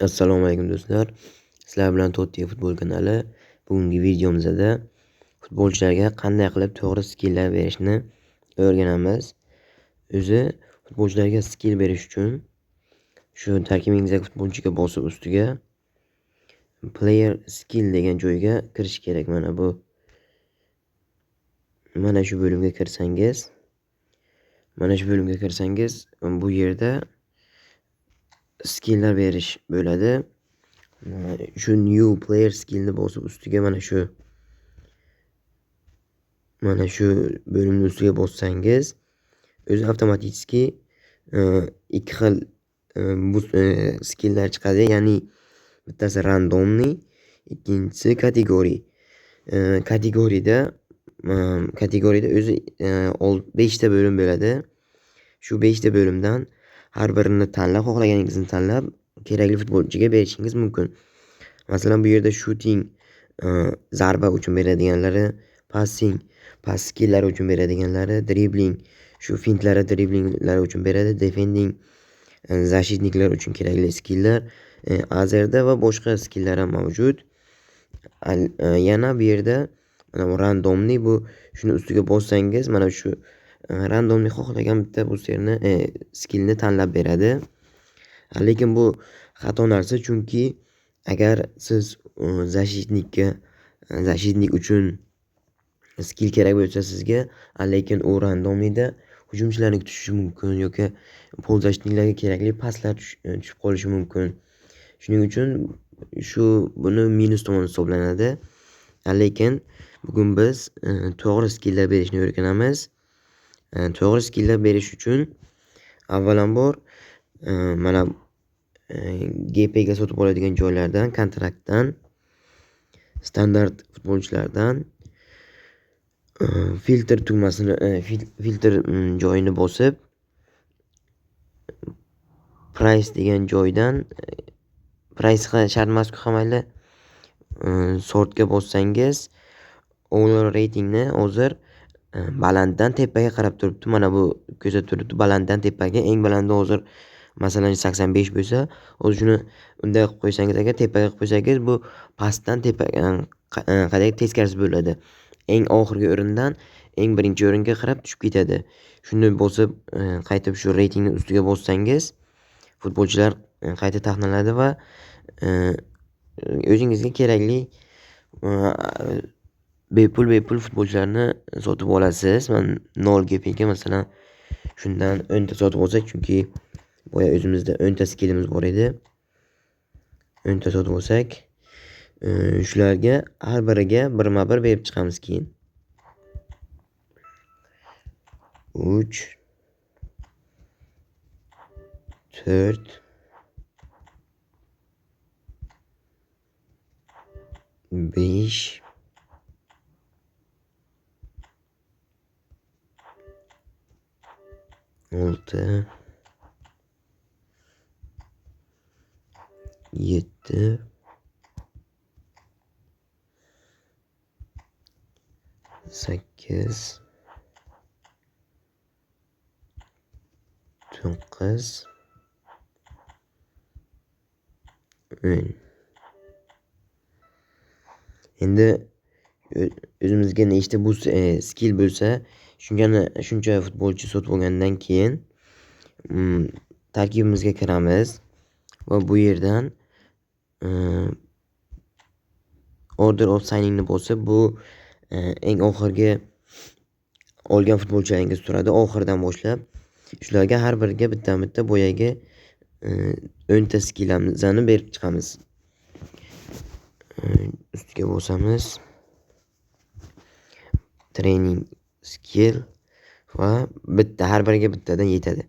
Assalomu alaykum do'stlar. Sizlar bilan Totti futbol kanali. Bugungi videomizda futbolchilarga qanday qilib to'g'ri skilllar berishni o'rganamiz. O'zi futbolchilarga skill berish uchun shu tarkibingizdagi futbolchiga bosib ustiga player skill degan joyga kirish kerak. Mana shu bo'limga kirsangiz, bu yerda skilllar berish bo'ladi. Shu new player skillni bosib ustiga mana shu bo'limni ustiga bossangiz, o'zi avtomatik ikki xil skilllar chiqadi. Ya'ni bittasi randomli, ikkinchisi kategoriy. Kategoriyada o'zi 5 ta bo'lim bo'ladi. Shu 5 ta bo'limdan har birini tanlab, xohlaganingizni tanlab kerakli futbolchiga berishingiz mumkin. Masalan, bu yerda shooting zarba uchun beradiganlari, passing pas skillari uchun beradiganlari, dribbling shu fintlari dribblinglar uchun beradi, defending защитникlar uchun kerakli skilllar, azerda va boshqa skilllar ham mavjud. Yana bu yerda randomli, bu shuni ustiga bossangiz mana shu randomli xohlagan bitta bu skillni tanlab beradi. Lekin bu xato narsa, chunki agar siz защитник uchun skill kerak bo'lsa sizga, lekin u randomlida hujumchilarni tushishi mumkin yoki polzashniklarga kerakli paslar tushib qolishi mumkin. Shuning uchun buni minus tomon hisoblanadi. Lekin bugun biz to'g'ri skilllar berishni o'rganamiz. To'g'ri skilllar berish uchun avvalambor mana GPga sotib oladigan joylardan, kontraktdan, standart futbolchilardan filtr tugmasini filtr joyini bosib, price degan joydan price shart emas-ku, mayli, sortga bossangiz overall ratingni hozir balanddan tepaga qarab turibdi. Mana bu ko'rsatib turibdi balanddan tepaga. Eng balandi hozir masalan 85 bo'lsa, o'zi shuni unday qilib qo'ysangiz, agar tepaga qilib qo'ysangiz, bu pastdan tepaga qadar teskarisi bo'ladi. Eng oxirgi o'rindan eng birinchi o'ringa qarab tushib ketadi. Shuni bosib qaytib shu reytingni ustiga bossangiz, futbolchilar qayta taxlanadi va o'zingizga kerakli bepul futbolchilarni sotib olasiz. Men 0 GPga masalan shundan 10 ta sotib olsak, chunki boya o'zimizda 10 ta skillimiz bor edi. 10 ta sotib olsak, shularga har biriga birma-bir berib chiqamiz. Keyin 3 4 5 6 7 8 9 10. Endi o'zimizga nechta bu skill bo'lsa, shuncha futbolchi sotib olgandan keyin tarkibimizga kiramiz va bu yerdan order of signingni bosib, bu eng oxirgi olgan futbolchilaringiz turadi, oxirdan boshlab shularga har biriga bitta boyagi 10 ta skillamizni berib chiqamiz. Ustiga bosamiz, training skill va har biriga bittadan yetadi.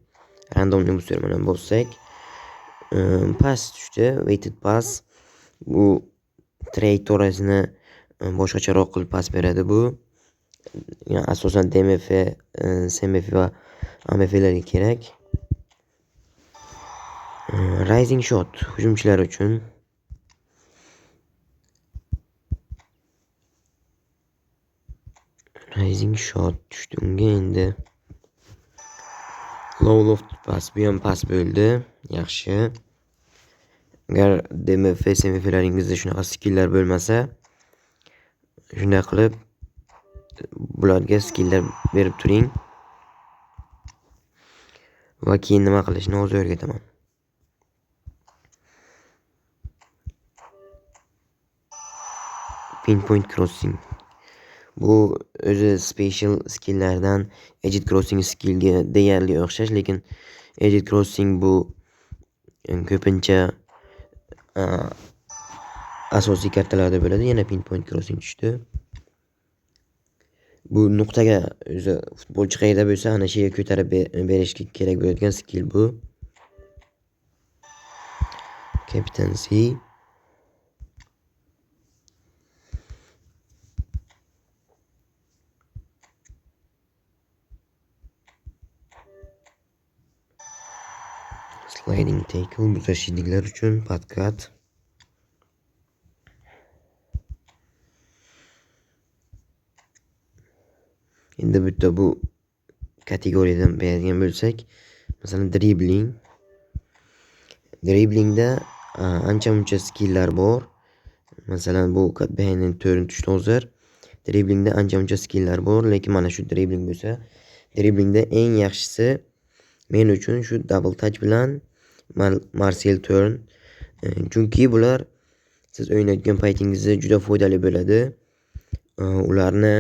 Randomli bilan bossak, pass tushdi, weighted pass. Bu trayektoriyasini boshqacharoq qilib pas beradi. Bu asosan DMF, SMF va AMFlarga kerak. Rising shot hujumchilar uchun. Rising shot tushdi unga. Endi low loft pass, bu ham pas bo'ldi. Yaxshi. Agar DMF semifinalaringizda shunaqa skilllar bo'lmasa, shunday qilib bularga skilllar berib turing va keyin nima qilishni o'zi o'rgataman. Pinpoint crossing. Bu o'zi special skilllardan edit crossing skillga deyarli o'xshash, lekin edit crossing bu ko'pincha asosiy kartalarda bo'ladi. Yana pinpoint crossing tushdi. Bu nuqtaga o'zi futbolchi qayerda bo'lsa, ana shu yerga ko'tarib berishga kerak bo'ladigan skill bu. Captaincy. Sliding tackle, bu tashkilliklar uchun podkat. Endi bitta bu kategoriyadan beradigan bo'lsak, masalan dribbling. Dribblingda ancha-muncha skilllar bor. Masalan, bu cut behind turn tushdi hozir. Dribblingda ancha-muncha skilllar bor, lekin mana shu dribbling bo'lsa, dribblingda eng yaxshisi men uchun shu double touch bilan Marcel turn. Chunki bular siz o'ynayotgan paytingizda juda foydali bo'ladi. Ularni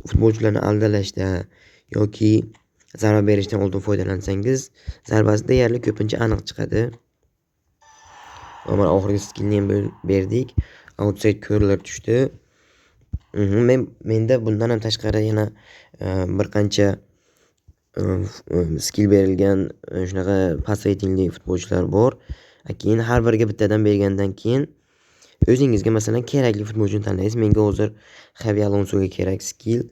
futbolchilarni aldalashda yoki zarba berishdan oldin foydalansangiz, zarbasi deyarli ko'pincha aniq chiqadi. Mana oxirgi skillni ham berdik. Outside curler tushdi. Menda bundan ham tashqari yana bir qancha skill berilgan shunaqa pas reytingli futbolchilar bor. Keyin har biriga bittadan bergandan keyin o'zingizga masalan kerakli futbolchini tanlaysiz. Menga hozir Xavi Alonsoga kerak skill.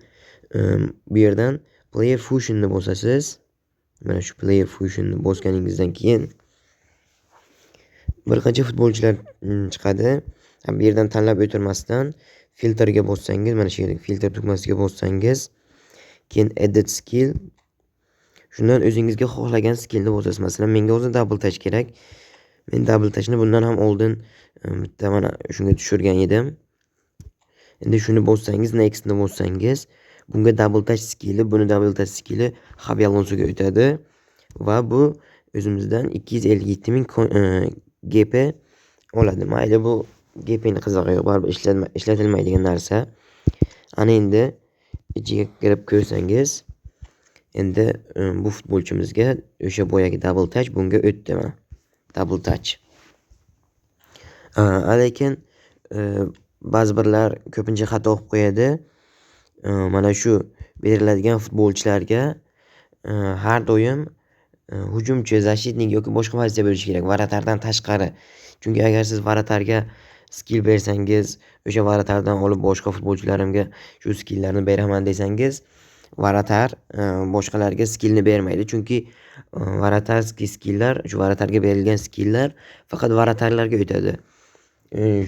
Bu yerdan player fusion'ni bosasiz. Mana shu player fusion'ni bosganingizdan keyin bir qancha futbolchilar chiqadi. Bu yerdan tanlab o'tirmasdan filtrga bossangiz, mana shu yerda filtr tugmasiga bossangiz, keyin edit skill. Shundan o'zingizga xohlagan skillni bosasiz. Masalan, menga hozir double touch kerak. Men double touchni bundan ham oldin bitta mana shunga tushirgan edim. Endi shuni bossangiz, nextni bossangiz, bunga double touch skilli, buni double touch skilli Xavi Alonsoga o'tadi va bu o'zimizdan 257.000 GP oladi. Mayli, bu GP'ni qizig'i yo'q, baribir ishlatilmaydigan narsa. Ana endi ichiga kirib ko'rsangiz, endi bu futbolchimizga o'sha boyagi double touch bunga o'tdi. Double touch. Lekin ba'zi birlar ko'pincha xato qilib qo'yadi. Mana shu beriladigan futbolchilarga har doim hujumchi, защитник yoki boshqa pozitsiya bo'lishi kerak, varatardan tashqari. Chunki agar siz varatarga skill bersangiz, o'sha varatardan olib boshqa futbolchilarimga shu skilllarni beraman desangiz, varatar boshqalarga skillni bermaydi. Chunki varatarskiy skilllar, shu varatarga berilgan skilllar faqat varatarlarga o'tadi.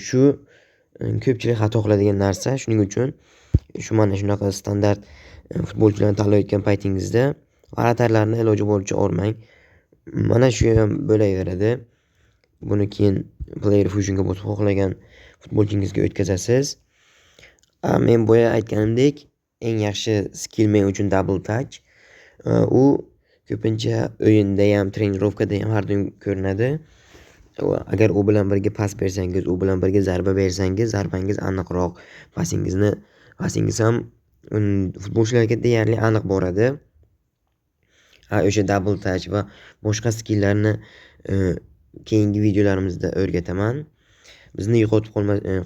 Shu ko'pchilik xato qiladigan narsa. Shuning uchun shu mana shunaqa standart futbolchilarni tanlayotgan paytingizda varatarlarni iloji boricha olmang. Mana shu ham bo'laveradi. Buni keyin player fusion'ga bosib xohlagan futbolchingizga o'tkazasiz. Men boya aytganimdek, eng yaxshi skill men uchun double touch. U ko'pincha o'yinda ham, trenirovkada ham har doim ko'rinadi. Agar u bilan birga pas bersangiz, u bilan birga zarba bersangiz, zarbangiz aniqroq, pasingiz ham futbolchilarga deyarli aniq boradi. O'sha double touch va boshqa skilllarni keyingi videolarimizda o'rgataman. Bizni yo'qotib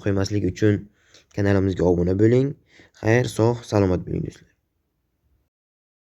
qo'ymaslik uchun kanalimizga obuna bo'ling. Xayr, sog', salomat bo'ling do'stlar.